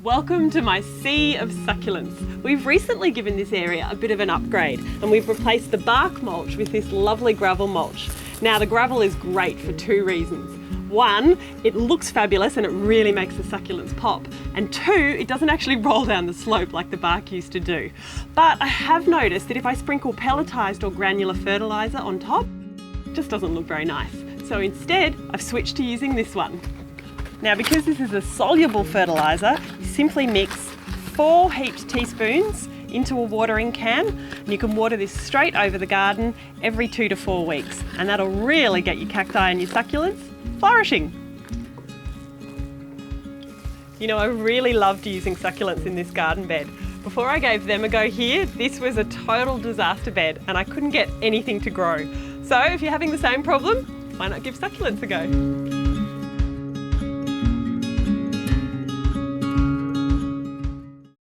Welcome to my sea of succulents. We've recently given this area a bit of an upgrade and we've replaced the bark mulch with this lovely gravel mulch. Now the gravel is great for two reasons. One, it looks fabulous and it really makes the succulents pop. And two, it doesn't actually roll down the slope like the bark used to do. But I have noticed that if I sprinkle pelletized or granular fertiliser on top, it just doesn't look very nice. So instead, I've switched to using this one. Now because this is a soluble fertiliser, you simply mix 4 heaped teaspoons into a watering can and you can water this straight over the garden every 2 to 4 weeks and that'll really get your cacti and your succulents flourishing. You know, I really loved using succulents in this garden bed. Before I gave them a go here, this was a total disaster bed and I couldn't get anything to grow. So if you're having the same problem, why not give succulents a go?